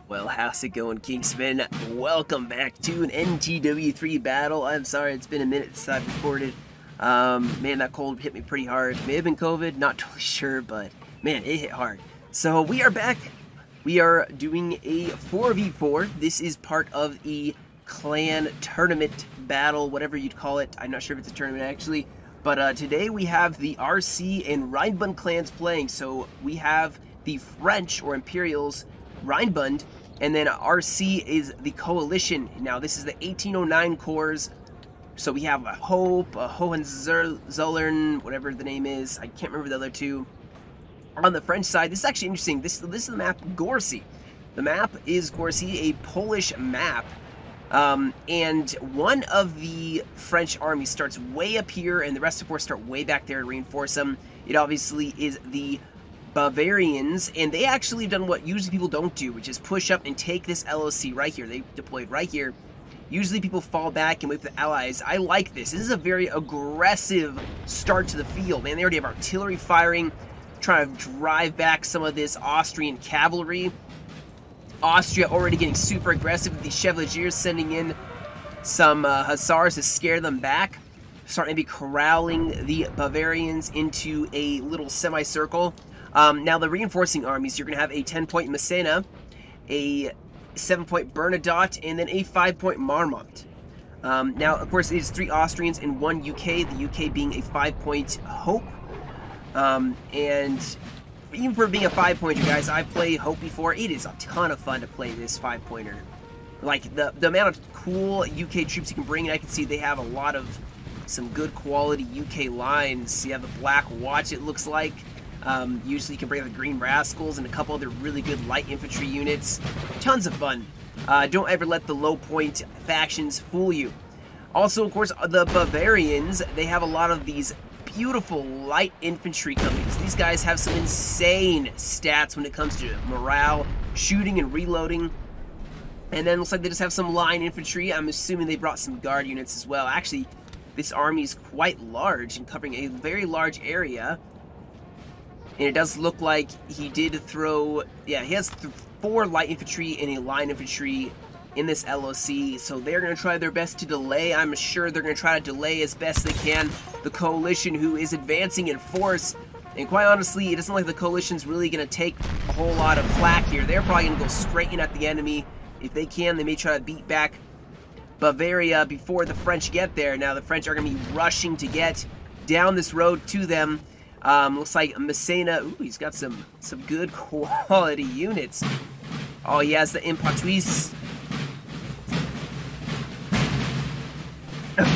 Well, how's it going, Kingston? Welcome back to an NTW3 battle. I'm sorry, it's been a minute since I've recorded. Man, that cold hit me pretty hard. May have been COVID, not totally sure, but man, it hit hard. So we are back. We are doing a 4v4. This is part of a clan tournament battle, whatever you'd call it. I'm not sure if it's a tournament actually. But today we have the RC and Rhinebund clans playing. So we have the French or Imperials, Rhinebund, and then RC is the Coalition. Now this is the 1809 cores. So we have a Hope, a Hohenzollern, whatever the name is. I can't remember the other two. On the French side, this is actually interesting. This is the map Gorsi. The map is Gorsi, a Polish map. And one of the French armies starts way up here, and the rest of course start way back there to reinforce them. It obviously is the Bavarians, and they actually have done what usually people don't do, which is push up and take this LOC right here. They deployed right here. Usually people fall back and wait for the allies. I like this. This is a very aggressive start to the field, man. They already have artillery firing, trying to drive back some of this Austrian cavalry. Austria already getting super aggressive with these Chevaliers, sending in some hussars to scare them back. Start maybe corralling the Bavarians into a little semicircle. Now the reinforcing armies, you're going to have a 10-point Massena, a 7-point Bernadotte, and then a 5-point Marmont. Now, of course, it is 3 Austrians and 1 UK, the UK being a 5-point Hope. And even for being a 5-pointer, guys, I've played Hope before. It is a ton of fun to play this 5-pointer. Like, the amount of cool UK troops you can bring in, I can see they have a lot of some good quality UK lines. You have the Black Watch, it looks like. Usually you can bring the Green Rascals and a couple other really good light infantry units. Tons of fun. Don't ever let the low point factions fool you. Also, of course, the Bavarians, they have a lot of these beautiful light infantry companies. These guys have some insane stats when it comes to morale, shooting and reloading. And then it looks like they just have some line infantry. I'm assuming they brought some guard units as well. Actually, this army is quite large and covering a very large area. And it does look like he did throw, yeah, he has 4 light infantry and a line infantry in this LOC, so they're going to try their best to delay. I'm sure they're going to try to delay as best they can the Coalition, who is advancing in force. And quite honestly, it doesn't look like the Coalition's really going to take a whole lot of flack here. They're probably going to go straight in at the enemy. If they can, they may try to beat back Bavaria before the French get there. Now, the French are going to be rushing to get down this road to them. Looks like Massena, ooh, he's got some good quality units. Oh, he has the Impatuis.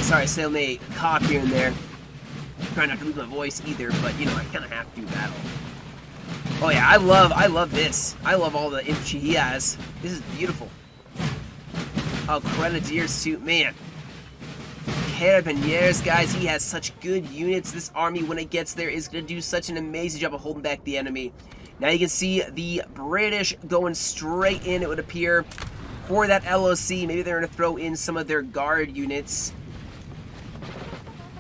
Sorry, I still may cough here and there. Trying not to lose my voice either, but you know, I kind of have to battle. Oh yeah, I love this. I love all the infantry he has. This is beautiful. Oh, Grenadiers too, man. Carabiniers, guys, he has such good units. This army, when it gets there, is going to do such an amazing job of holding back the enemy. Now you can see the British going straight in, it would appear, for that LOC. Maybe they're going to throw in some of their guard units.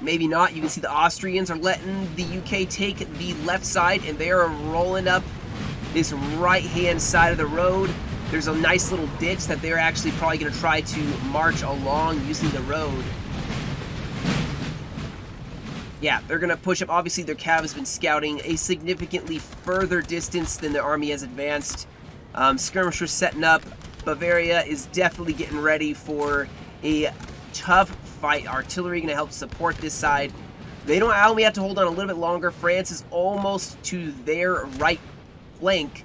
Maybe not. You can see the Austrians are letting the UK take the left side, and they are rolling up this right-hand side of the road. There's a nice little ditch that they're actually probably going to try to march along using the road. Yeah, they're going to push up. Obviously, their cav has been scouting a significantly further distance than the army has advanced. Skirmishers setting up. Bavaria is definitely getting ready for a tough fight. Artillery going to help support this side. They don't only have to hold on a little bit longer. France is almost to their right flank.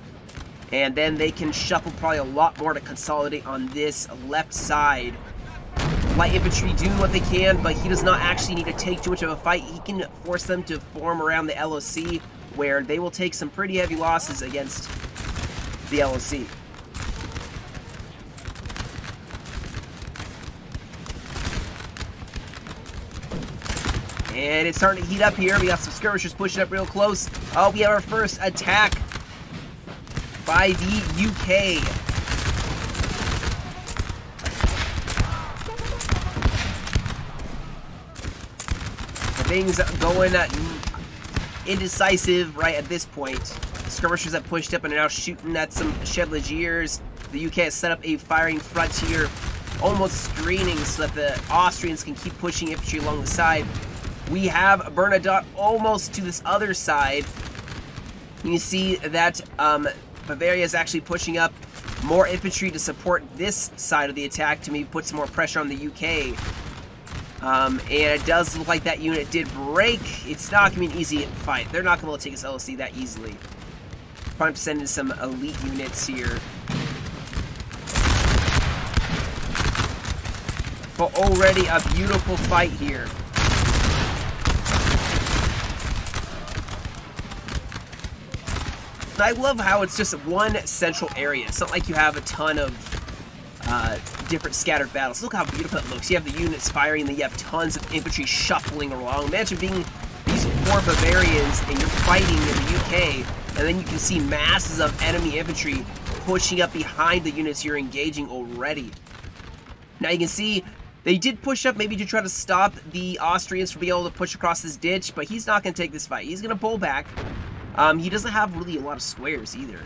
And then they can shuffle probably a lot more to consolidate on this left side. Light infantry doing what they can, but he does not actually need to take too much of a fight. He can force them to form around the LOC, where they will take some pretty heavy losses against the LOC. And it's starting to heat up here. We got some skirmishers pushing up real close. Oh, we have our first attack by the UK. Things going indecisive right at this point. Skirmishers have pushed up and are now shooting at some Chevaliers. The UK has set up a firing front here, almost screening so that the Austrians can keep pushing infantry along the side. We have Bernadotte almost to this other side. You see that Bavaria is actually pushing up more infantry to support this side of the attack to maybe put some more pressure on the UK. And it does look like that unit did break. It's not going to be an easy fight. They're not going to be able to take this LOC that easily. Probably send in some elite units here. But already a beautiful fight here. I love how it's just one central area. It's not like you have a ton of different scattered battles. Look how beautiful it looks. You have the units firing, and then you have tons of infantry shuffling along. Imagine being these poor Bavarians, and you're fighting in the UK, and then you can see masses of enemy infantry pushing up behind the units you're engaging already. Now you can see they did push up maybe to try to stop the Austrians from being able to push across this ditch, but he's not going to take this fight. He's going to pull back. He doesn't have really a lot of squares either.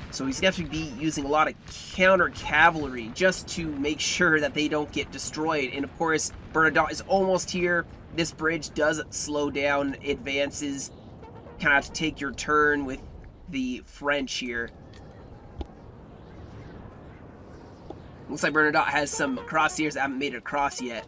So he's going to have to be using a lot of counter cavalry just to make sure that they don't get destroyed. And of course, Bernadotte is almost here. This bridge does slow down advances. Kind of have to take your turn with the French here. Looks like Bernadotte has some crosshairs that haven't made it across yet.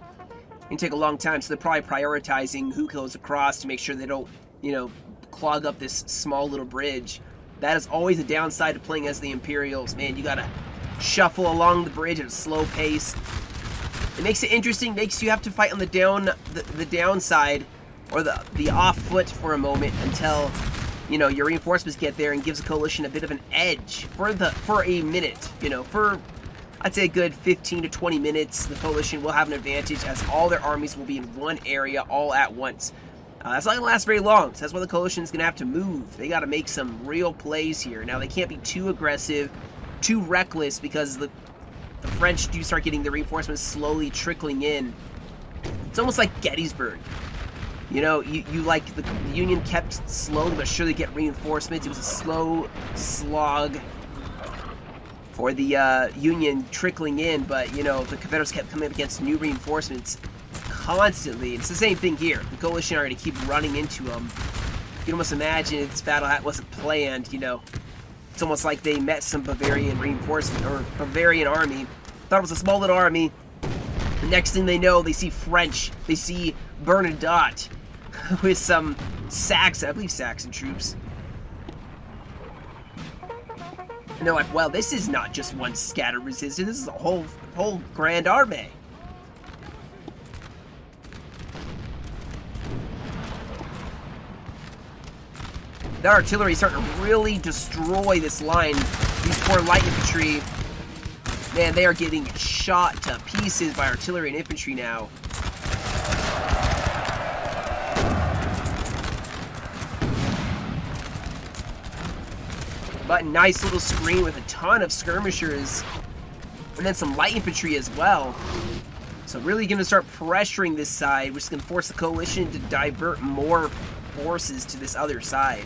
It can take a long time, so they're probably prioritizing who goes across to make sure they don't, you know, clog up this small little bridge. That is always a downside to playing as the Imperials. Man, you gotta shuffle along the bridge at a slow pace. It makes it interesting, makes you have to fight on the downside or the off foot for a moment until, you know, your reinforcements get there, and gives the coalition a bit of an edge for a minute. You know, for I'd say a good 15 to 20 minutes, the coalition will have an advantage as all their armies will be in one area all at once. That's not going to last very long, so that's why the coalition is going to have to move. They got to make some real plays here. Now, they can't be too aggressive, too reckless, because the French do start getting the reinforcements slowly trickling in. It's almost like Gettysburg. You know, you like the Union kept slowly but surely get reinforcements. It was a slow slog for the Union trickling in, but, you know, the Confederates kept coming up against new reinforcements constantly. It's the same thing here. The coalition are going to keep running into them. You can almost imagine if this battle wasn't planned, you know. It's almost like they met some Bavarian reinforcement, or Bavarian army. Thought it was a small little army. The next thing they know, they see French. They see Bernadotte with some Saxon, I believe Saxon troops. And they're like, well, this is not just one scattered resistance. This is a whole grand army. That artillery is starting to really destroy this line. These poor light infantry, man, they are getting shot to pieces by artillery and infantry now. But nice little screen with a ton of skirmishers. And then some light infantry as well. So really going to start pressuring this side, which is going to force the coalition to divert more forces to this other side.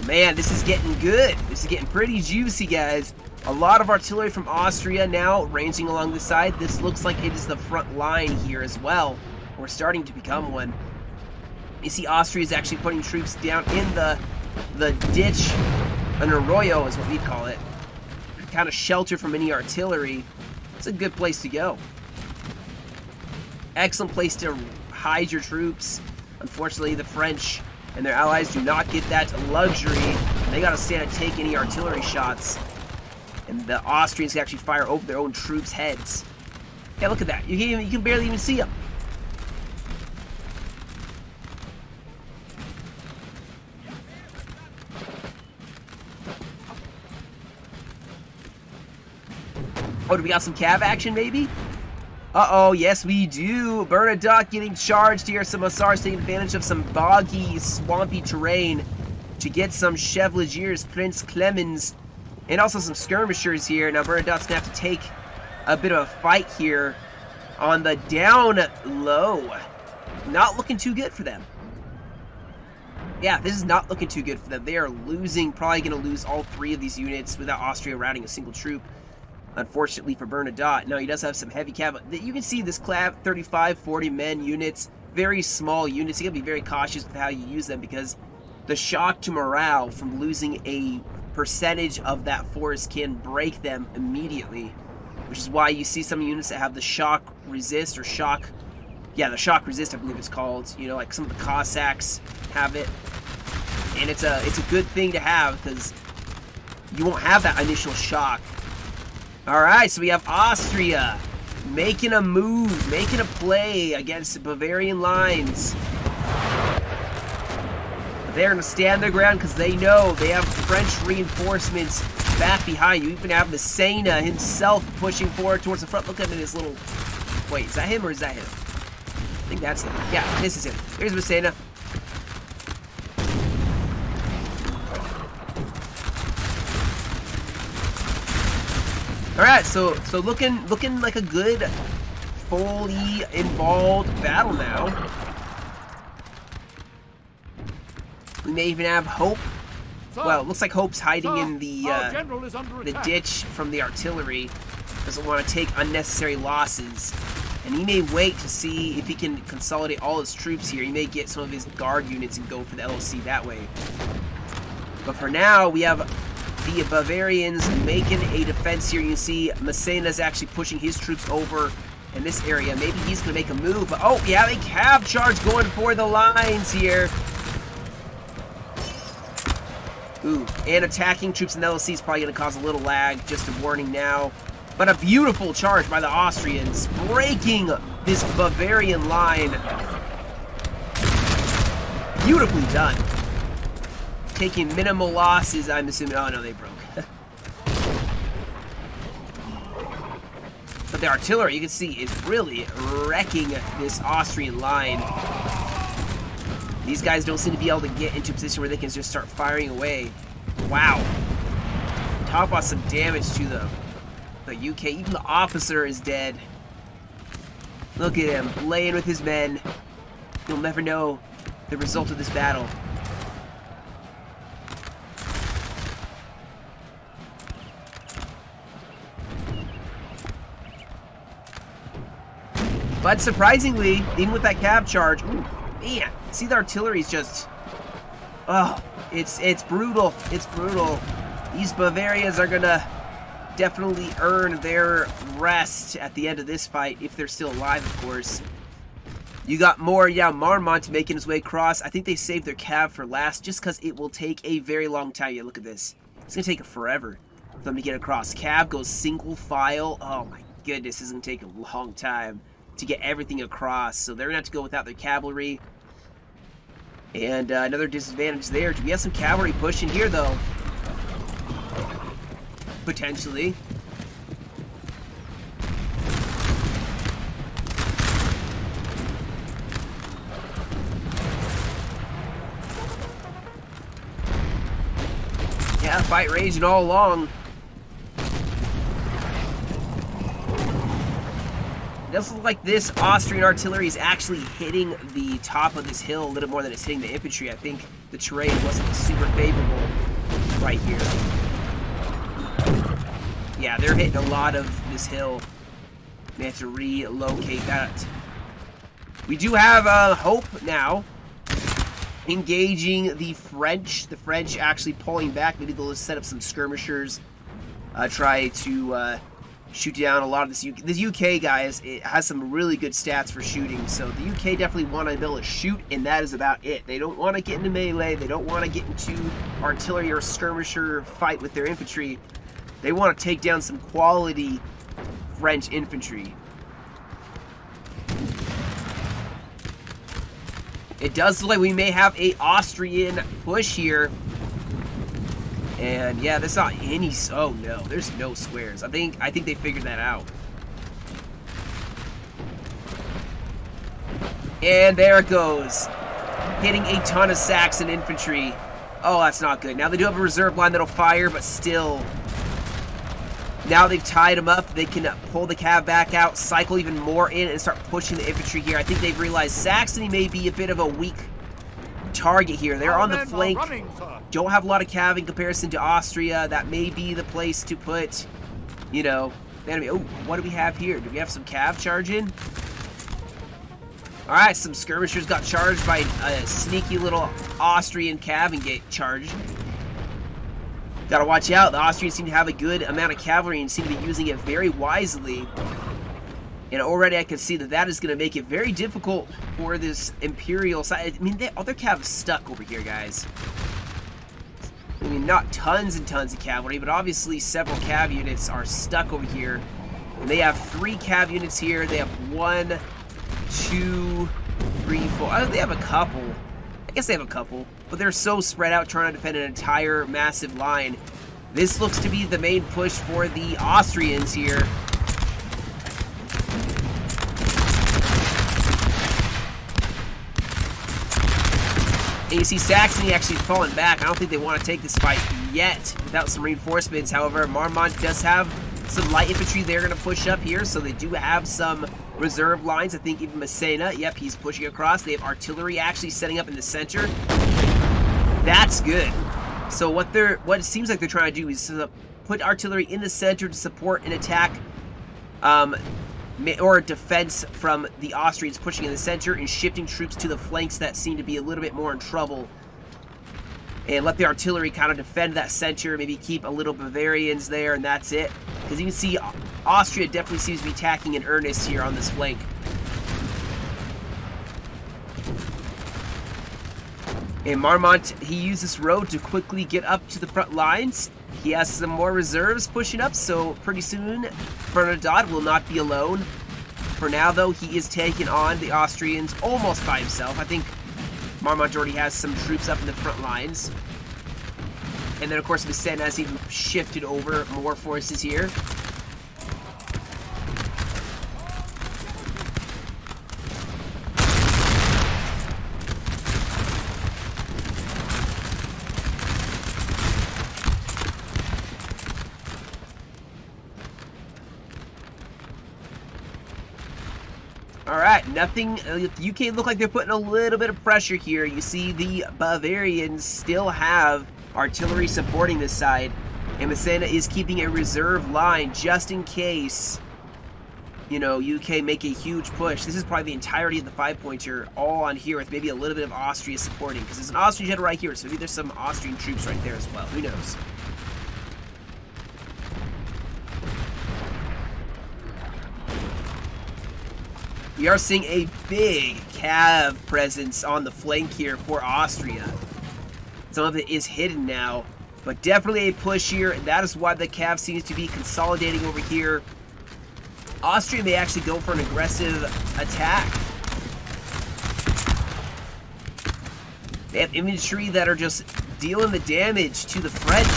Man, this is getting good. This is getting pretty juicy, guys. A lot of artillery from Austria now ranging along the side. This looks like it is the front line here as well. We're starting to become one. You see Austria is actually putting troops down in the ditch. An arroyo is what we'd call it. Kind of shelter from any artillery. It's a good place to go. Excellent place to hide your troops. Unfortunately, the French and their allies do not get that luxury. They got to stand and take any artillery shots. And the Austrians can actually fire over their own troops' heads. Yeah, look at that. You can barely even see them. Oh, do we got some cav action, maybe? Uh-oh, yes we do. Bernadotte getting charged here. Some Hussars taking advantage of some boggy, swampy terrain to get some Chevaliers, Prince Clemens, and also some skirmishers here. Now Bernadotte's going to have to take a bit of a fight here on the down low. Not looking too good for them. yeah, this is not looking too good for them. They are losing, probably going to lose all 3 of these units without Austria routing a single troop. Unfortunately for Bernadotte. Now, he does have some heavy cav. You can see this clav, 35, 40 men units, very small units. You got to be very cautious with how you use them because the shock to morale from losing a percentage of that force can break them immediately, which is why you see some units that have the shock resist or shock, yeah, the shock resist, I believe it's called. You know, like some of the Cossacks have it, and it's a good thing to have because you won't have that initial shock. All right, so we have Austria making a move, making a play against the Bavarian lines. They're going to stand their ground because they know they have French reinforcements back behind you. You even have Massena himself pushing forward towards the front. Look at his little... Wait, is that him or is that him? I think that's him. Yeah, this is him. Here's Massena. All right, so looking like a good, fully involved battle now. We may even have Hope. Well, it looks like Hope's hiding in the ditch from the artillery. Doesn't want to take unnecessary losses. And he may wait to see if he can consolidate all his troops here. He may get some of his guard units and go for the LOC that way. But for now, we have the Bavarians making a defense here. You can see Massena's actually pushing his troops over in this area. Maybe he's going to make a move. But, oh, yeah, a cav charge going for the lines here. Ooh, and attacking troops in the LOC is probably going to cause a little lag. Just a warning now. But a beautiful charge by the Austrians, breaking this Bavarian line. Beautifully done. Taking minimal losses, I'm assuming. Oh, no, they broke. But the artillery, you can see, is really wrecking this Austrian line. These guys don't seem to be able to get into a position where they can just start firing away. Wow. Top off some damage to them. The UK, even the officer is dead. Look at him, laying with his men. You'll never know the result of this battle. But surprisingly, even with that cav charge, ooh, man, see the artillery's just, oh, it's brutal. It's brutal. These Bavarians are gonna definitely earn their rest at the end of this fight, if they're still alive, of course. You got more, yeah, Marmont making his way across. I think they saved their cav for last, just because it will take a very long time. Yeah, look at this. It's going to take forever for them to get across. Cav goes single file. Oh my goodness, this is going to take a long time to get everything across. So they're going to have to go without their cavalry. And another disadvantage there. Do we have some cavalry pushing here, though? Potentially. Yeah, fight raging all along. It does look like this Austrian artillery is actually hitting the top of this hill a little more than it's hitting the infantry. I think the terrain wasn't super favorable right here. Yeah, they're hitting a lot of this hill. They have to relocate that. We do have Hope now engaging the French. The French actually pulling back. Maybe they'll set up some skirmishers. Try to shoot down a lot of this UK, guys. It has some really good stats for shooting. So the UK definitely want to be able to shoot, and that is about it. They don't want to get into melee. They don't want to get into artillery or skirmisher fight with their infantry. They want to take down some quality French infantry. It does look like we may have a Austrian push here. And yeah, there's not any, oh no, there's no squares. I think they figured that out. And there it goes. Hitting a ton of Saxon infantry. Oh, that's not good. Now they do have a reserve line that'll fire, but still. Now they've tied them up. They can pull the cav back out, cycle even more in, and start pushing the infantry here. I think they've realized Saxony may be a bit of a weak target here. They're on the flank. Don't have a lot of cav in comparison to Austria. That may be the place to put, you know, the enemy. Oh, what do we have here? Do we have some cav charging? Alright, some skirmishers got charged by a sneaky little Austrian cav and get charged. Gotta watch out. The Austrians seem to have a good amount of cavalry and seem to be using it very wisely. And already I can see that that is going to make it very difficult for this Imperial side. I mean, other cav stuck over here, guys. I mean, not tons and tons of cavalry, but obviously several cav units are stuck over here. And they have 3 cav units here. They have 1, 2, 3, 4. Oh, they have a couple. I guess they have a couple. But they're so spread out trying to defend an entire massive line. This looks to be the main push for the Austrians here. And you see Saxony actually falling back. I don't think they want to take this fight yet without some reinforcements. However, Marmont does have some light infantry they're going to push up here, so they do have some reserve lines. I think even Messena, yep, he's pushing across. They have artillery actually setting up in the center. That's good. So what it seems like they're trying to do is put artillery in the center to support an attack or defense from the Austrians pushing in the center and shifting troops to the flanks that seem to be a little bit more in trouble. And let the artillery kind of defend that center, maybe keep a little Bavarians there, and that's it. Because you can see Austria definitely seems to be attacking in earnest here on this flank. And Marmont, he used this road to quickly get up to the front lines. He has some more reserves pushing up, so pretty soon Bernadotte will not be alone. For now, though, he is taking on the Austrians almost by himself. I think Marmont already has some troops up in the front lines. And then, of course, Messena has even shifted over more forces here. Alright, nothing. The UK look like they're putting a little bit of pressure here. You see the Bavarians still have artillery supporting this side. And Messena is keeping a reserve line just in case, you know, UK make a huge push. This is probably the entirety of the 5-pointer all on here with maybe a little bit of Austria supporting. Because there's an Austrian general right here, so maybe there's some Austrian troops right there as well. Who knows? We are seeing a big cav presence on the flank here for Austria. Some of it is hidden now, but definitely a push here, and that is why the cav seems to be consolidating over here. Austria may actually go for an aggressive attack. They have infantry that are just dealing the damage to the French.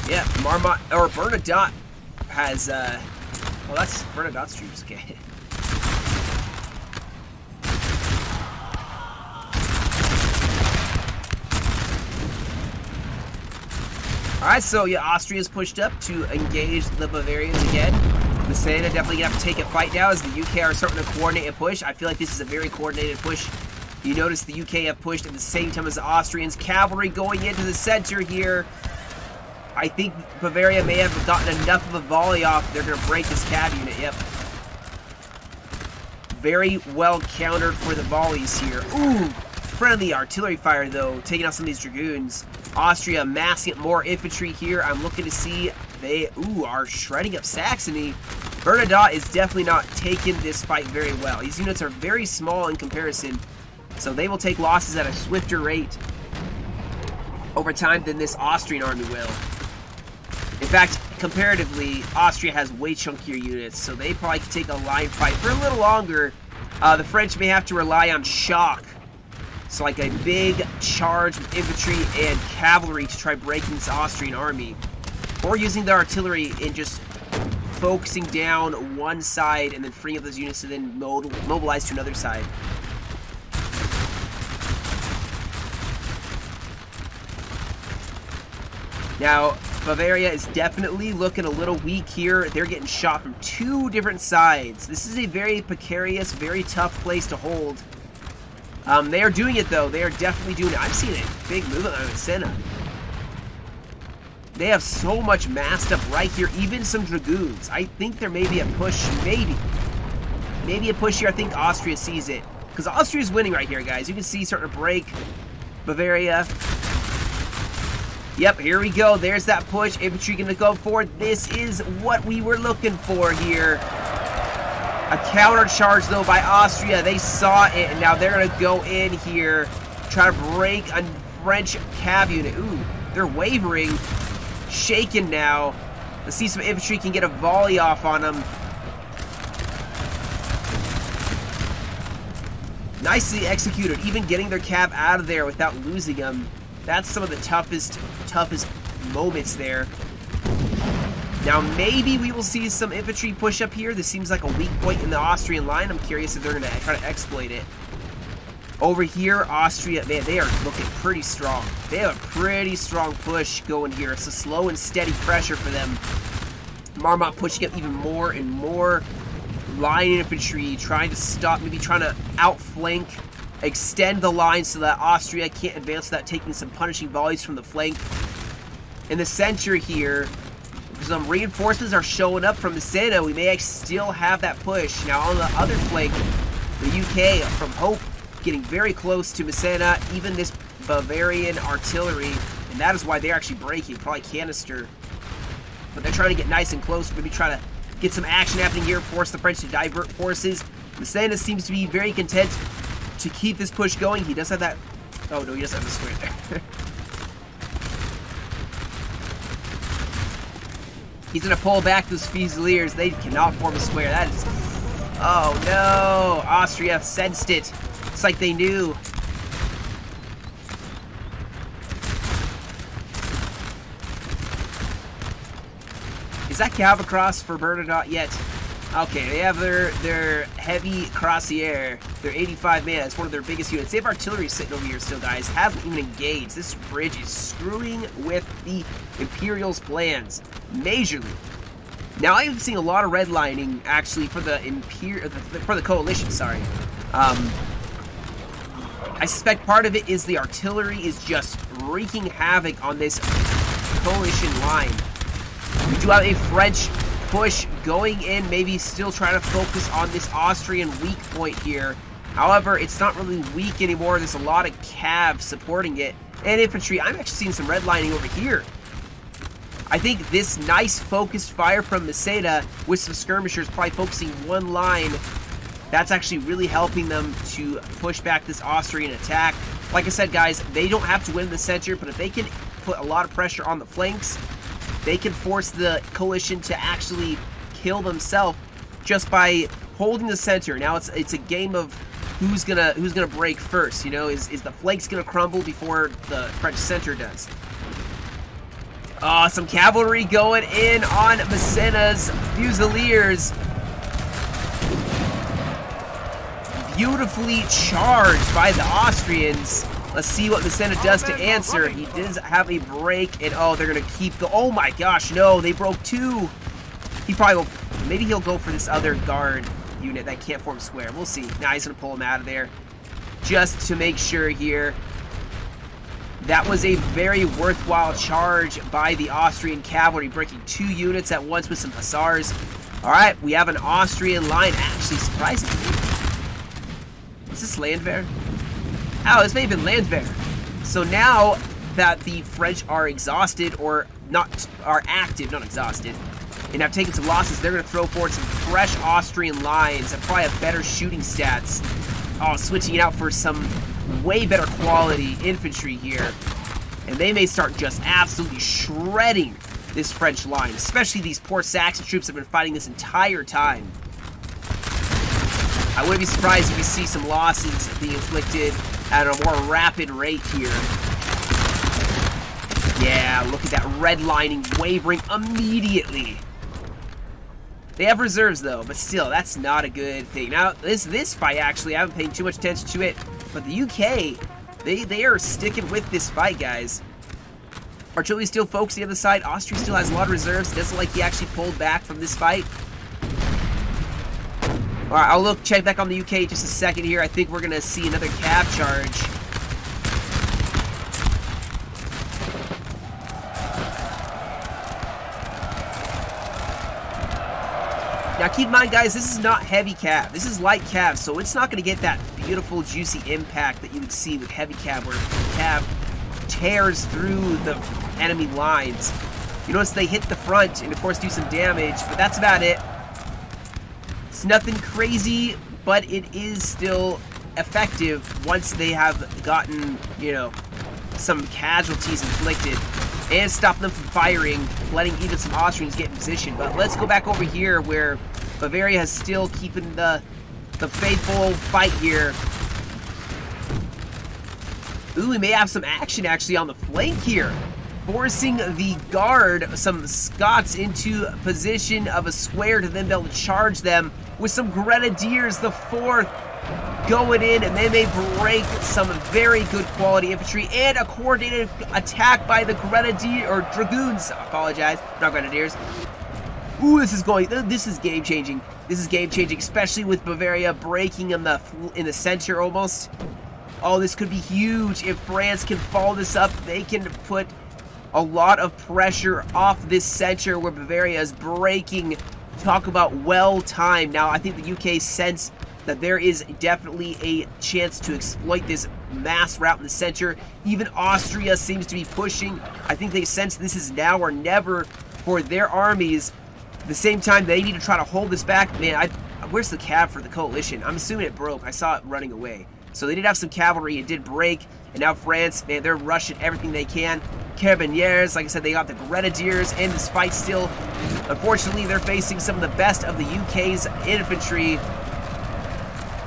Yeah, Marmont, or Bernadotte has, well, that's Bernadotte's troops, okay. Alright, so yeah, Austria's pushed up to engage the Bavarians again. Messena definitely gonna have to take a fight now as the UK are starting to coordinate a push. I feel like this is a very coordinated push. You notice the UK have pushed at the same time as the Austrians. Cavalry going into the center here. I think Bavaria may have gotten enough of a volley off. They're going to break this cav unit. Yep. Very well countered for the volleys here. Ooh, friendly artillery fire, though, taking out some of these dragoons. Austria massing up more infantry here. I'm looking to see they, are shredding up Saxony. Bernadotte is definitely not taking this fight very well. These units are very small in comparison, so they will take losses at a swifter rate over time than this Austrian army will. In fact, comparatively, Austria has way chunkier units, so they probably can take a line fight for a little longer. The French may have to rely on shock. So like a big charge with infantry and cavalry to try breaking this Austrian army. Or using their artillery and just focusing down one side and then freeing up those units to then mobilize to another side. Now, Bavaria is definitely looking a little weak here. They're getting shot from 2 different sides. This is a very precarious, very tough place to hold. They are doing it, though. They are definitely doing it. I'm seeing a big movement on Senna. They have so much massed up right here. Even some Dragoons. I think there may be a push. Maybe a push here. I think Austria sees it. Because Austria's winning right here, guys. You can see starting to break Bavaria. Yep, here we go. There's that push. Infantry going to go forward. This is what we were looking for here. A counter charge, though, by Austria. They saw it, and now they're going to go in here, try to break a French cav unit. Ooh, they're wavering, shaken now. Let's see some infantry can get a volley off on them. Nicely executed, even getting their cav out of there without losing them. That's some of the toughest moments there. Now, maybe we will see some infantry push up here. This seems like a weak point in the Austrian line. I'm curious if they're going to try to exploit it. Over here, Austria, man, they are looking pretty strong. They have a pretty strong push going here. It's a slow and steady pressure for them. Marmont pushing up even more and more line infantry, trying to stop, maybe trying to outflank, extend the line so that Austria can't advance without taking some punishing volleys from the flank. In the center here, some reinforcements are showing up from the Sena. We may still have that push. Now on the other flank, the UK from Hope getting very close to Messena, even this Bavarian artillery, and that is why they're actually breaking, probably canister. But they're trying to get nice and close, maybe try to get some action happening here, force the French to divert forces. Messena seems to be very content to keep this push going. He does have that, oh no, he doesn't have the square there. He's going to pull back those Fusiliers. They cannot form a square. That is... oh, no. Austria sensed it. It's like they knew. Is that cav across for Bernadotte yet? Okay, they have their heavy Crossier. Their 85 man. It's one of their biggest units. They have artillery sitting over here still, guys. Haven't even engaged. This bridge is screwing with the Imperials' plans majorly. Now I have seen a lot of redlining actually for the coalition. Sorry. I suspect part of it is the artillery is just wreaking havoc on this coalition line. We do have a French push going in, maybe still trying to focus on this Austrian weak point here. However, it's not really weak anymore. There's a lot of cav supporting it. And infantry, I'm actually seeing some redlining over here. I think this nice focused fire from Messena with some skirmishers probably focusing one line, that's actually really helping them to push back this Austrian attack. Like I said, guys, they don't have to win the center, but if they can put a lot of pressure on the flanks, they can force the coalition to actually kill themselves just by holding the center. Now it's a game of who's gonna break first. You know, is the flanks gonna crumble before the French center does? Oh, some cavalry going in on Messena's Fusiliers. Beautifully charged by the Austrians. Let's see what Messena does to answer. He does have a break, and oh, they're gonna keep the. Oh my gosh, no, they broke 2. He probably will. Maybe he'll go for this other guard unit that can't form square. We'll see. Now he's gonna pull him out of there, just to make sure here. That was a very worthwhile charge by the Austrian cavalry, breaking 2 units at once with some hussars. All right, we have an Austrian line. Actually, surprisingly, is this Landwehr? Oh, this may have been Landwehr. So now that the French are exhausted, or not, are active, not exhausted, and have taken some losses, they're going to throw forward some fresh Austrian lines that probably have better shooting stats. Oh, switching it out for some way better quality infantry here. And they may start just absolutely shredding this French line, especially these poor Saxon troops that have been fighting this entire time. I wouldn't be surprised if we see some losses being inflicted at a more rapid rate here. Yeah, look at that redlining wavering immediately. They have reserves though, but still, that's not a good thing. Now, this fight actually, I haven't paid too much attention to it, but the UK, they are sticking with this fight, guys. Artillery still focused on the other side. Austria still has a lot of reserves. It doesn't look like he actually pulled back from this fight. Alright, I'll check back on the UK just a second here. I think we're going to see another cav charge. Now keep in mind, guys, this is not heavy cav. This is light cav, so it's not going to get that beautiful, juicy impact that you would see with heavy cav, where cav tears through the enemy lines. You notice they hit the front and, of course, do some damage, but that's about it. It's nothing crazy, but it is still effective once they have gotten, you know, some casualties inflicted and stop them from firing, letting even some Austrians get in position. But let's go back over here where Bavaria is still keeping the faithful fight here. Ooh, we may have some action actually on the flank here, forcing the guard, some Scots, into position of a square to then be able to charge them with some Grenadiers, the 4th, going in, and they may break some very good quality infantry and a coordinated attack by the Dragoons. I apologize, not Grenadiers. Ooh, this is game changing. This is game changing, especially with Bavaria breaking in the center almost. Oh, this could be huge. If France can follow this up, they can put a lot of pressure off this center where Bavaria is breaking. Talk about well-timed. Now, I think the UK sense that there is definitely a chance to exploit this mass route in the center. Even Austria seems to be pushing. I think they sense this is now or never for their armies. At the same time, they need to try to hold this back. Man, where's the cav for the coalition? I'm assuming it broke. I saw it running away. So they did have some cavalry. It did break. And now France, man, they're rushing everything they can. Carabiniers, like I said, they got the Grenadiers in this fight still. Unfortunately, they're facing some of the best of the UK's infantry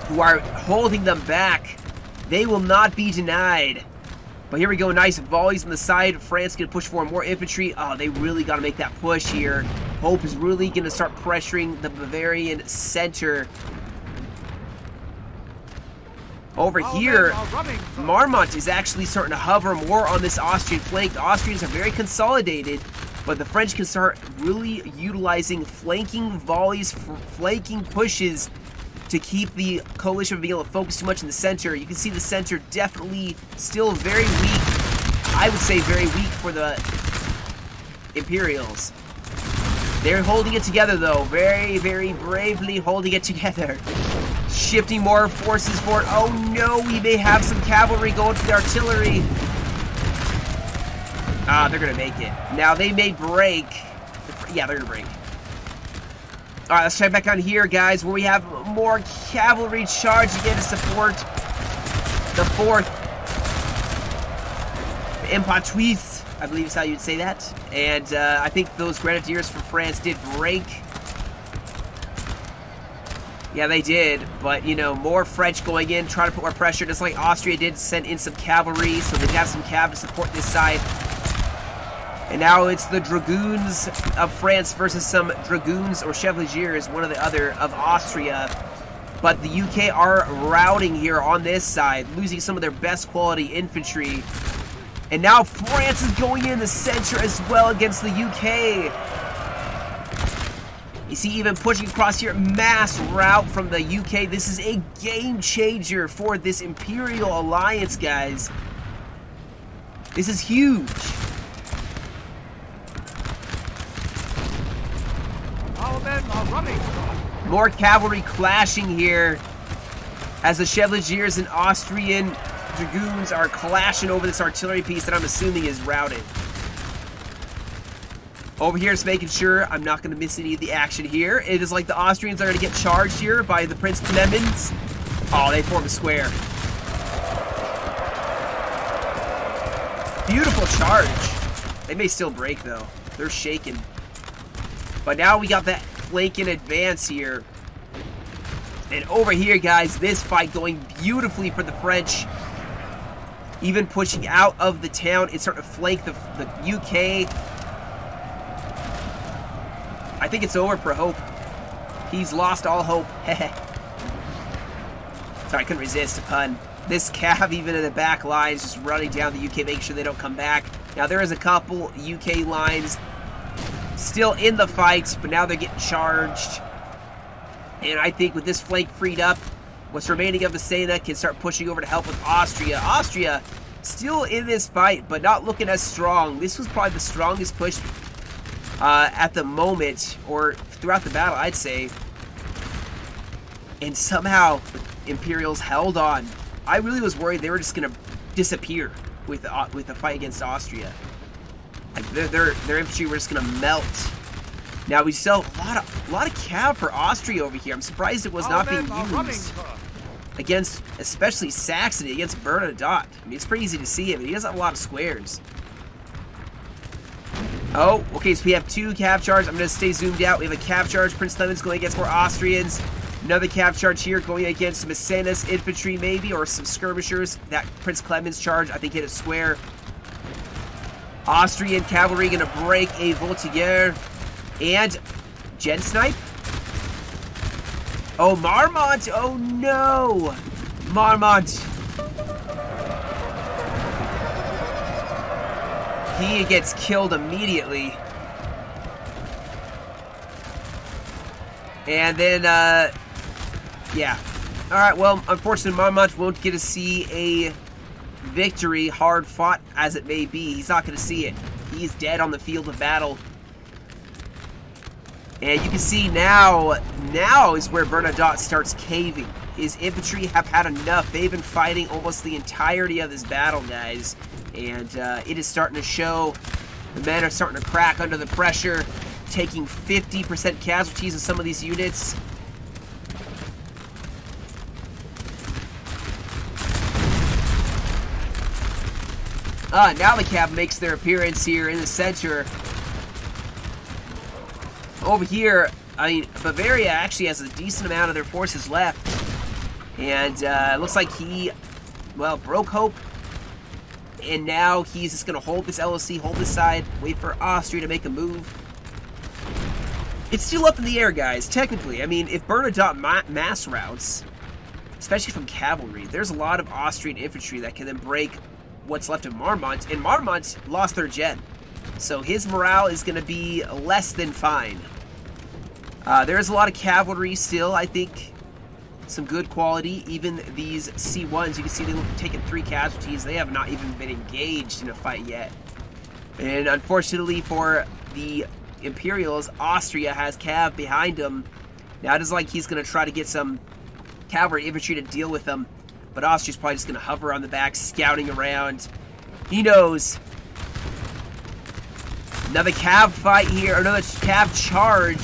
who are holding them back. They will not be denied. But here we go, nice volleys on the side. France can push for more infantry. Oh, they really got to make that push here. Hope is really going to start pressuring the Bavarian center. Over here, Marmont is actually starting to hover more on this Austrian flank. The Austrians are very consolidated, but the French can start really utilizing flanking volleys, flanking pushes to keep the coalition from being able to focus too much in the center. You can see the center definitely still very weak. I would say very weak for the Imperials. They're holding it together though. Very, very bravely holding it together. Shifting more forces forward. Oh no, we may have some cavalry going for the artillery. Ah, they're gonna make it. Now they may break. Yeah, they're gonna break. Alright, let's check back on here, guys, where we have more cavalry charge again to support the 4th. The Impatuis, I believe is how you'd say that. And I think those Grenadiers from France did break. Yeah, they did, but, you know, more French going in, trying to put more pressure, just like Austria did, send in some cavalry, so they have some cav to support this side. And now it's the Dragoons of France versus some Dragoons or Chevaliers, one or the other, of Austria. But the UK are routing here on this side, losing some of their best quality infantry. And now France is going in the center as well against the UK. You see, even pushing across here, mass route from the UK. This is a game changer for this Imperial Alliance, guys. This is huge. Our men are running. More cavalry clashing here as the Chevaliers and Austrian Dragoons are clashing over this artillery piece that I'm assuming is routed. Over here is making sure I'm not going to miss any of the action here. It is like the Austrians are going to get charged here by the Prince Clemens. Oh, they form a square. Beautiful charge. They may still break, though. They're shaking. But now we got that flank in advance here. And over here, guys, this fight going beautifully for the French. Even pushing out of the town. It's starting to flank the UK. I think it's over for Hope. He's lost all hope. Sorry, I couldn't resist a pun. This cav, even in the back line, is just running down the UK, making sure they don't come back. Now there is a couple UK lines still in the fight, but now they're getting charged. And I think with this flank freed up, what's remaining of the Sena can start pushing over to help with Austria. Austria still in this fight, but not looking as strong. This was probably the strongest push at the moment, or throughout the battle, I'd say. And somehow, Imperials held on. I really was worried they were just going to disappear with the fight against Austria. Like their infantry were just going to melt. Now we saw a lot of cav for Austria over here. I'm surprised it was not being used against, especially Saxony, against Bernadotte. I mean, it's pretty easy to see him. He doesn't have a lot of squares. Oh, okay, so we have 2 cav charges. I'm going to stay zoomed out. We have a cav charge. Prince Clemens going against more Austrians. Another cav charge here going against some Massena's infantry maybe, or some skirmishers. That Prince Clemens charge, I think, hit a square. Austrian cavalry going to break a Voltigeur. And Gen Snipe. Oh, Marmont. Oh, no. Marmont. He gets killed immediately. And then, yeah. Alright, well, unfortunately, Marmont won't get to see a victory, hard fought as it may be. He's not going to see it. He's dead on the field of battle. And you can see now is where Bernadotte starts caving. His infantry have had enough. They've been fighting almost the entirety of this battle, guys. And it is starting to show. The men are starting to crack under the pressure, taking 50% casualties in some of these units. Now the cav makes their appearance here in the center. Over here, I mean, Bavaria actually has a decent amount of their forces left. And it looks like he, well, broke hope. And now he's just going to hold this LOC, hold this side, wait for Austria to make a move. It's still up in the air, guys, technically. I mean, if Bernadotte mass routes, especially from cavalry, there's a lot of Austrian infantry that can then break what's left of Marmont. And Marmont lost their gen. So his morale is going to be less than fine. There's a lot of cavalry still, I think. Some good quality. Even these C1s, you can see they've taken 3 casualties. They have not even been engaged in a fight yet. And unfortunately for the Imperials, Austria has cav behind him. Now it is like he's going to try to get some cavalry infantry to deal with them. But Austria's probably just going to hover on the back, scouting around. He knows. Another cav fight here, another cav charge.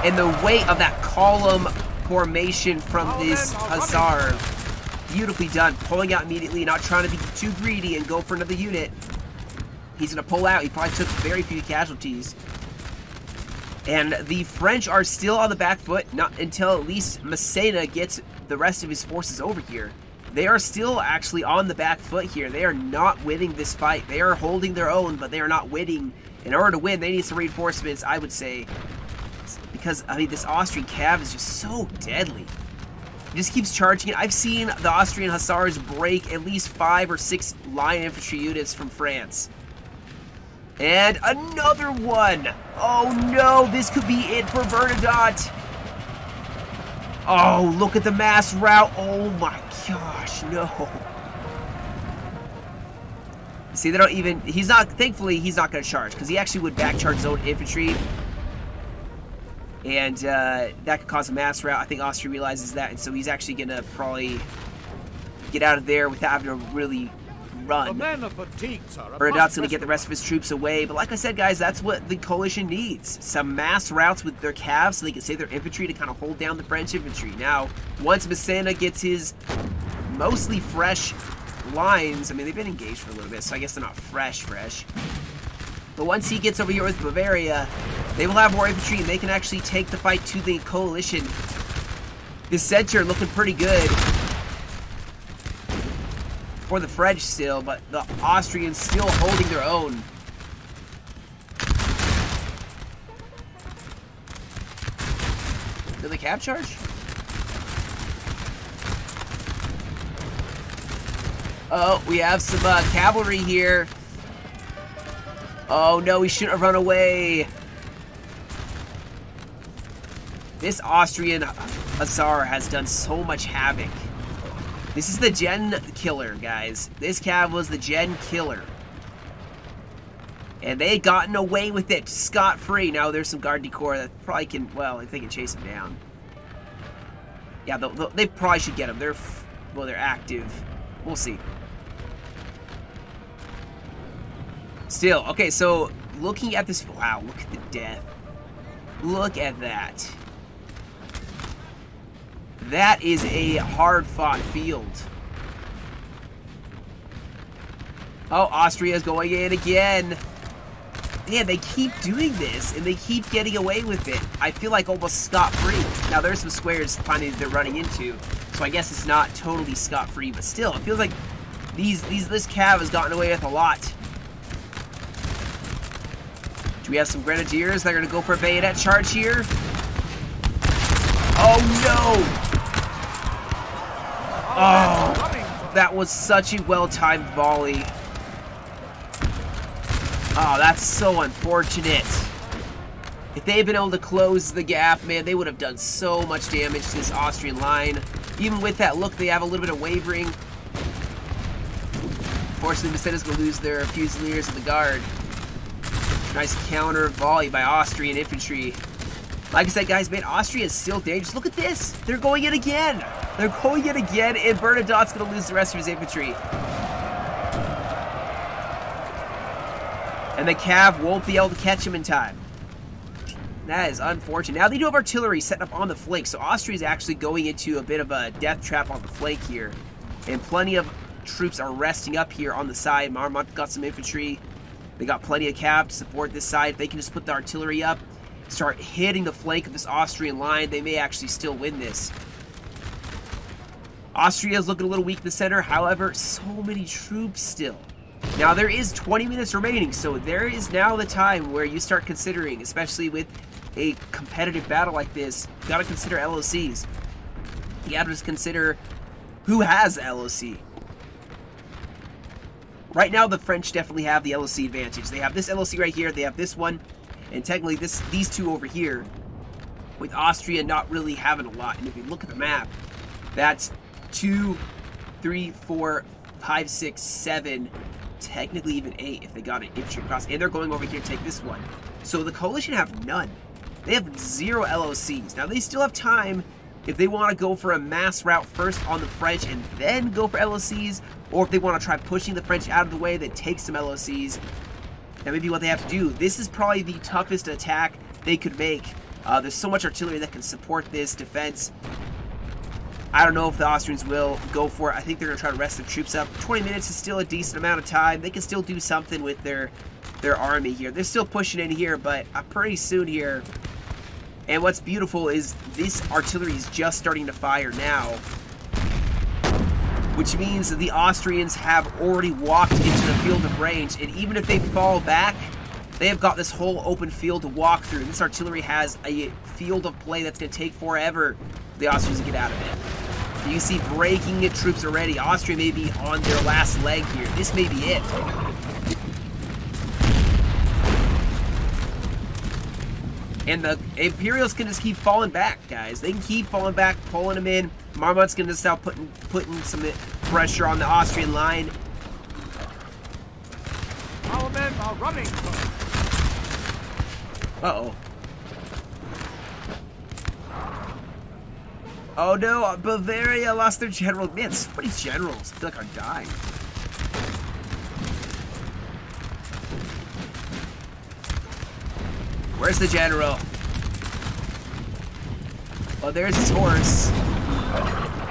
And the weight of that column formation from this Hussar. Beautifully done. Pulling out immediately, not trying to be too greedy and go for another unit. He's going to pull out. He probably took very few casualties. And the French are still on the back foot, not until at least Massena gets the rest of his forces over here. They are still actually on the back foot here. They are not winning this fight. They are holding their own, but they are not winning. In order to win, they need some reinforcements, I would say. Because, I mean, this Austrian cav is just so deadly. He just keeps charging it. I've seen the Austrian Hussars break at least 5 or 6 line infantry units from France. And another one. Oh no, this could be it for Bernadotte. Oh, look at the mass route. Oh my gosh, no. See, they don't even, he's not, thankfully, he's not going to charge, because he actually would back charge his own infantry. And that could cause a mass rout. I think Austria realizes that, and so he's actually going to probably get out of there without having to really run. Bernadotte's going to get the rest of his troops away. But like I said, guys, that's what the coalition needs. Some mass routes with their calves so they can save their infantry to kind of hold down the French infantry. Now, once Massena gets his mostly fresh lines, I mean, they've been engaged for a little bit, so I guess they're not fresh. But once he gets over here with Bavaria, they will have more infantry, and they can actually take the fight to the coalition. This center looking pretty good for the French still, but the Austrians still holding their own. Did they cap charge? Oh, we have some cavalry here. Oh no, we shouldn't have run away. This Austrian Hussar has done so much havoc. This is the gen killer, guys. This cav was the gen killer. And they gotten away with it scot-free. Now there's some Garde du Corps that probably can, well, if they can chase him down. Yeah, they probably should get him. They're active. We'll see. Still, okay, so looking at this, wow, look at the death. Look at that. That is a hard-fought field. Oh, Austria's going in again. Yeah, they keep doing this, and they keep getting away with it. I feel like almost scot-free. Now, there's some squares finally they're running into, so I guess it's not totally scot-free, but still, it feels like this cav has gotten away with a lot. Do we have some grenadiers that are going to go for a bayonet charge here? Oh, no! Oh, that was such a well-timed volley. Oh, that's so unfortunate. If they had been able to close the gap, man, they would have done so much damage to this Austrian line. Even with that look, they have a little bit of wavering. Fortunately, Maceda's going to lose their Fusiliers of the Guard. Nice counter volley by Austrian infantry. Like I said, guys, man, Austria is still dangerous. Look at this. They're going in again. They're going in again, and Bernadotte's going to lose the rest of his infantry. And the cav won't be able to catch him in time. That is unfortunate. Now they do have artillery set up on the flank, so Austria is actually going into a bit of a death trap on the flank here. And plenty of troops are resting up here on the side. Marmont got some infantry. They got plenty of cav to support this side. If they can just put the artillery up, start hitting the flank of this Austrian line, they may actually still win this. Austria is looking a little weak in the center. However, so many troops still. Now, there is 20 minutes remaining, so there is now the time where you start considering, especially with a competitive battle like this, you gotta consider LOCs. You gotta just consider who has LOC. Right now, the French definitely have the LOC advantage. They have this LOC right here, they have this one, and technically these two over here, with Austria not really having a lot. And if you look at the map, that's 2, 3, 4, 5, 6, 7, technically even 8 if they got an infantry across. And they're going over here to take this one. So the coalition have none. They have 0 LOCs. Now they still have time if they want to go for a mass route first on the French and then go for LOCs, or if they want to try pushing the French out of the way, then take some LOCs. That may be what they have to do. This is probably the toughest attack they could make. There's so much artillery that can support this defense. I don't know if the Austrians will go for it. I think they're going to try to rest their troops up. 20 minutes is still a decent amount of time. They can still do something with their army here. They're still pushing in here, but pretty soon here. And what's beautiful is this artillery is just starting to fire now, which means that the Austrians have already walked into the field of range, and even if they fall back, they have got this whole open field to walk through. This artillery has a field of play that's going to take forever for the Austrians to get out of it. So you see breaking troops already. Austria may be on their last leg here. This may be it. And the Imperials can just keep falling back, guys. They can keep falling back, pulling them in. Marmont's going to start putting some pressure on the Austrian line. Our men are running. Uh-oh. Oh no, Bavaria lost their general. Man, so many generals. I feel like I'm dying. Where's the general? Oh, there's his horse.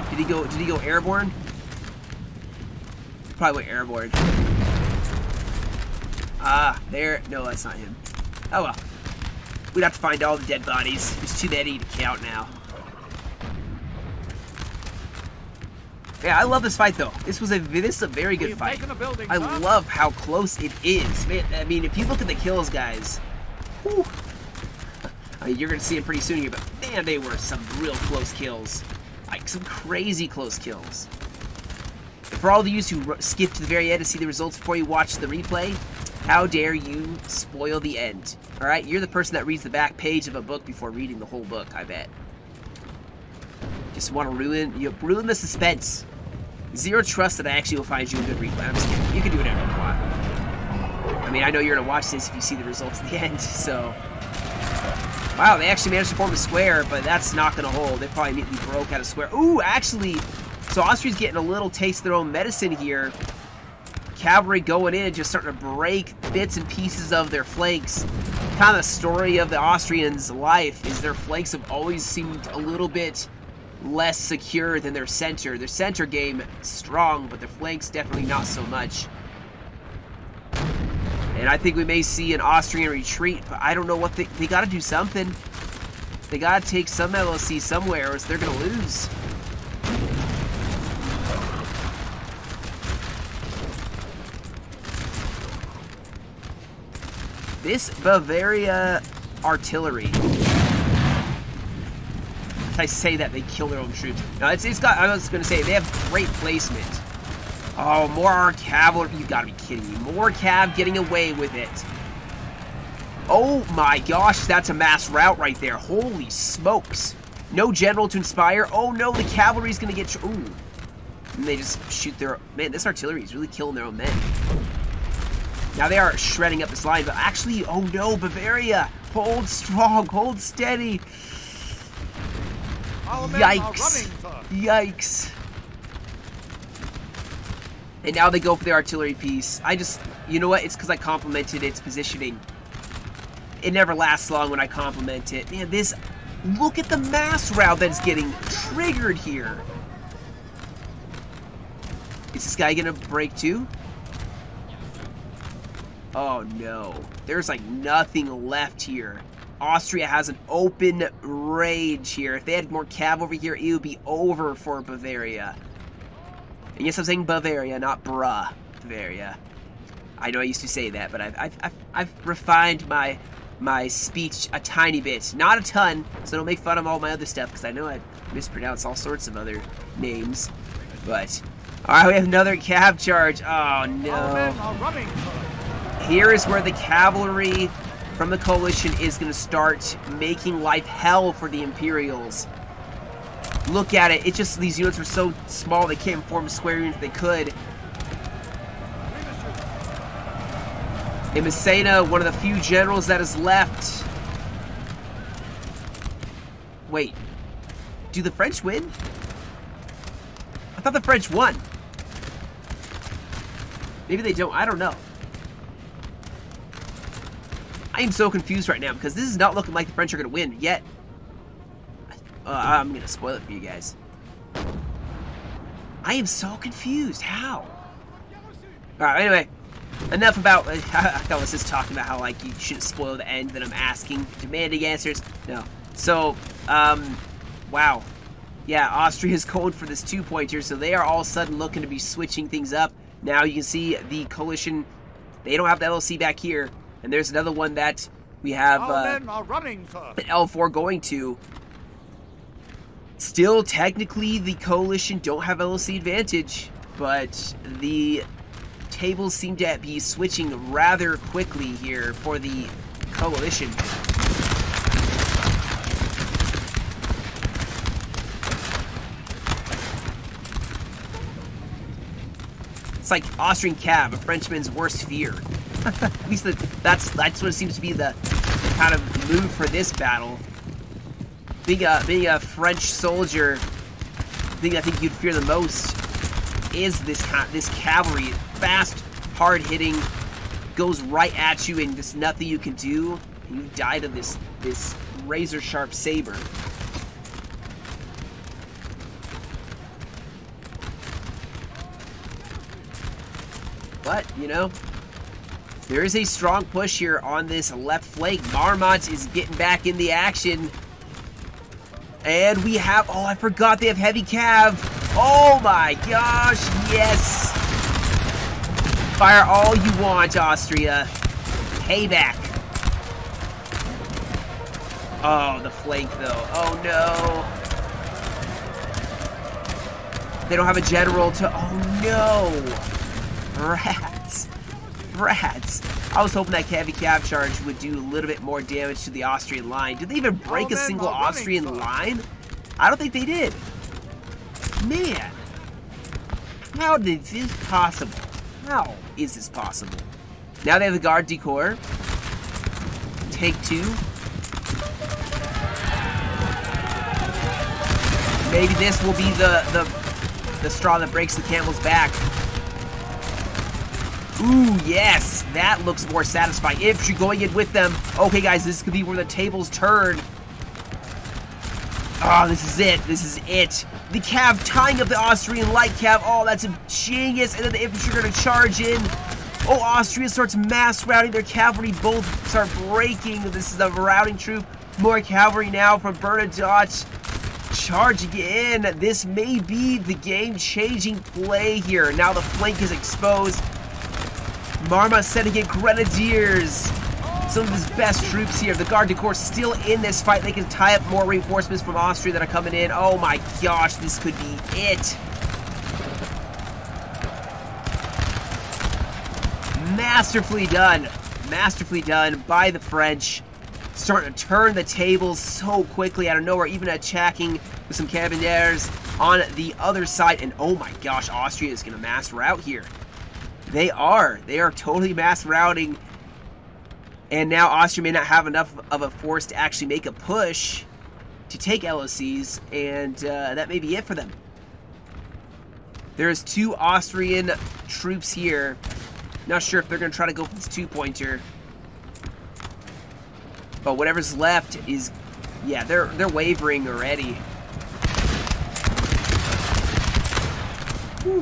Did he go airborne? Probably went airborne. Ah, there. No, that's not him. Oh well. We'd have to find all the dead bodies. There's too many to count now. Yeah, I love this fight though. This is a very good fight. I love how close it is. Man, I mean, if you look at the kills, guys, whew, I mean, you're gonna see it pretty soon here, but man, they were some real close kills. Like some crazy close kills. For all of you who skip to the very end to see the results before you watch the replay, how dare you spoil the end? Alright, you're the person that reads the back page of a book before reading the whole book, I bet. Just want to ruin the suspense. Zero trust that I actually will find you a good replay. I'm just kidding. You can do whatever you want. I mean, I know you're going to watch this if you see the results at the end, so... Wow, they actually managed to form a square, but that's not going to hold. They probably immediately broke out a square. Ooh, actually, so Austria's getting a little taste of their own medicine here. Cavalry going in and just starting to break bits and pieces of their flanks. Kind of the story of the Austrians' life is their flanks have always seemed a little bit less secure than their center. Their center game strong, but their flanks definitely not so much. And I think we may see an Austrian retreat, but I don't know what they got to do something. They got to take some LOC somewhere, or else they're going to lose. This Bavaria artillery. If I say that, they kill their own troops. No, it's got. I was going to say they have great placement. Oh, more cavalry. You gotta be kidding me. More cav getting away with it. Oh my gosh, that's a mass rout right there. Holy smokes. No general to inspire. Oh no, the cavalry's gonna get... Ooh. And they just shoot their... Man, this artillery is really killing their own men. Now they are shredding up this line, but actually... Oh no, Bavaria. Hold strong. Hold steady. Yikes. Yikes. And now they go for the artillery piece. You know what? It's because I complimented its positioning. It never lasts long when I compliment it. Man, look at the mass route that's getting triggered here. Is this guy gonna break too? Oh no. There's like nothing left here. Austria has an open rage here. If they had more cav over here, it would be over for Bavaria. And yes, I'm saying Bavaria, not bruh Bavaria. I know I used to say that, but I've refined my speech a tiny bit. Not a ton, so don't make fun of all my other stuff, because I know I mispronounce all sorts of other names. But, alright, we have another cav charge. Oh, no. Here is where the cavalry from the coalition is going to start making life hell for the Imperials. Look at it. It's just these units were so small they can't form a square unit if they could. In Messina, one of the few generals that is left. Wait. Do the French win? I thought the French won. Maybe they don't. I don't know. I am so confused right now because this is not looking like the French are going to win yet. I'm going to spoil it for you guys. I am so confused. How? Alright, anyway. Enough about... I was just talking about how, like, you shouldn't spoil the end that I'm asking. Demanding answers. No. So, wow. Yeah, Austria's going for this 2-pointer, so they are all of a sudden looking to be switching things up. Now you can see the coalition... They don't have the LLC back here. And there's another one that we have men are running, sir. An L4 going to... Still, technically, the coalition don't have LLC advantage, but the tables seem to be switching rather quickly here for the coalition. It's like Austrian cav, a Frenchman's worst fear. At least that's what it seems to be the kind of move for this battle. Being a French soldier, the thing I think you'd fear the most is this cavalry. Fast, hard-hitting, goes right at you, and there's nothing you can do. And you die to this razor-sharp saber. But, you know, there is a strong push here on this left flank. Marmont is getting back in the action. And we have... Oh, I forgot they have heavy cav. Oh my gosh, yes. Fire all you want, Austria. Payback. Oh, the flank, though. Oh, no. They don't have a general to... Oh, no. Rats. Rats. I was hoping that cav charge would do a little bit more damage to the Austrian line. Did they even break a single Austrian line? I don't think they did. Man. How is this possible? How is this possible? Now they have the guard decor. Take 2. Maybe this will be the straw that breaks the camel's back. Ooh, yes, that looks more satisfying. Infantry going in with them. Okay, guys, this could be where the tables turn. Oh, this is it. This is it. The cav tying up the Austrian light cav. Oh, that's a genius. And then the infantry are going to charge in. Oh, Austria starts mass routing. Their cavalry both start breaking. This is the routing troop. More cavalry now from Bernadotte. Charging in. This may be the game-changing play here. Now the flank is exposed. Marma sending in grenadiers. Some of his best troops here. The Garde du Corps still in this fight. They can tie up more reinforcements from Austria that are coming in. Oh my gosh, this could be it. Masterfully done. Masterfully done by the French. Starting to turn the tables so quickly out of nowhere. Even attacking with some Carabiniers on the other side. And oh my gosh, Austria is going to mass rout here. They are. They are totally mass routing. And now Austria may not have enough of a force to actually make a push to take LOCs. And that may be it for them. There's 2 Austrian troops here. Not sure if they're going to try to go for this 2-pointer. But whatever's left is... Yeah, they're wavering already. Whew.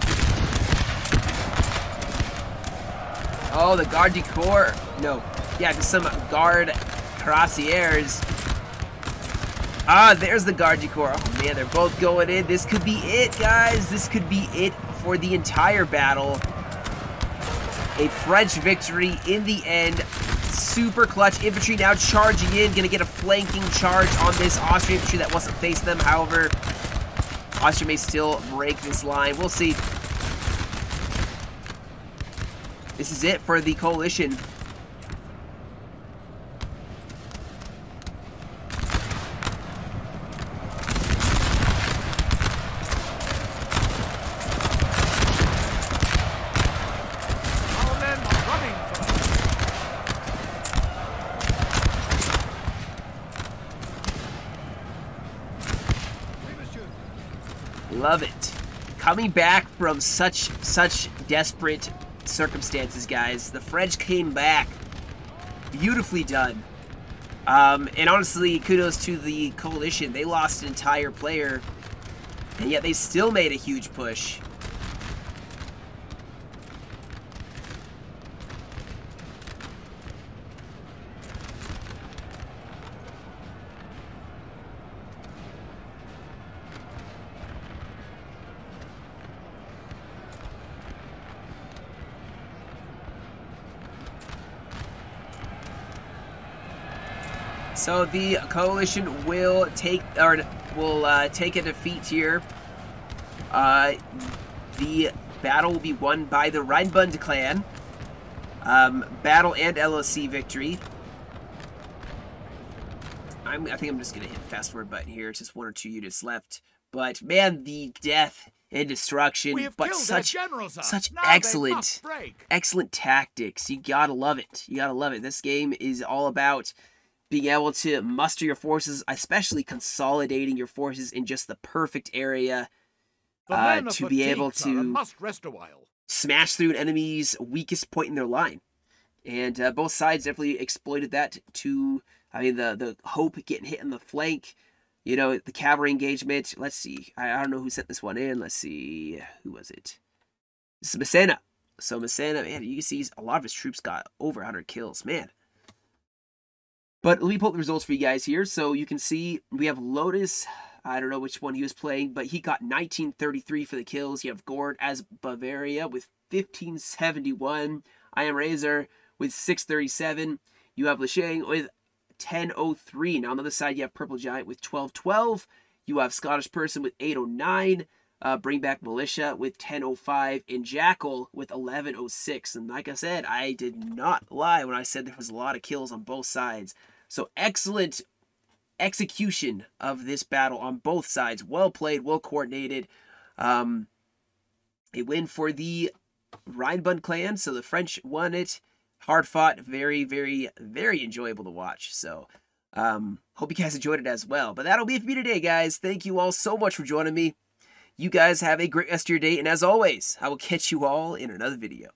Oh, the Garde du Corps. No. Yeah, just some Guard Cuirassiers. Ah, there's the Garde du Corps. Oh, man, they're both going in. This could be it, guys. This could be it for the entire battle. A French victory in the end. Super clutch. Infantry now charging in. Gonna get a flanking charge on this Austrian infantry that wasn't facing them. However, Austria may still break this line. We'll see. This is it for the coalition. Love it. Coming back from such desperate circumstances, guys. The French came back. Beautifully done. And honestly, kudos to the coalition. They lost an entire player, and yet they still made a huge push. So the coalition will take take a defeat here. The battle will be won by the Rheinbund clan. Battle and LOC victory. I think I'm just gonna hit the fast forward button here. It's just 1 or 2 units left. But man, the death and destruction, but such excellent tactics. You gotta love it. You gotta love it. This game is all about being able to muster your forces, especially consolidating your forces in just the perfect area to be able to smash through an enemy's weakest point in their line. And both sides definitely exploited that to, I mean, the Hope getting hit in the flank, you know, the cavalry engagement. Let's see. I don't know who sent this one in. Let's see. Who was it? This is Massena. So Massena, man, you can see a lot of his troops got over 100 kills. Man. But let me pull up the results for you guys here. So you can see we have Lotus. I don't know which one he was playing, but he got 1933 for the kills. You have Gord as Bavaria with 1571. I Am Razor with 637. You have Lashang with 1003. Now on the other side, you have Purple Giant with 1212. You have Scottish Person with 809. Bring Back Militia with 10:05, and Jackal with 11:06. And like I said, I did not lie when I said there was a lot of kills on both sides. So excellent execution of this battle on both sides. Well played, well coordinated. A win for the Rhinebund clan, so the French won it. Hard fought, very, very, very enjoyable to watch. So, hope you guys enjoyed it as well. But that'll be it for me today, guys. Thank you all so much for joining me. You guys have a great rest of your day, and as always, I will catch you all in another video.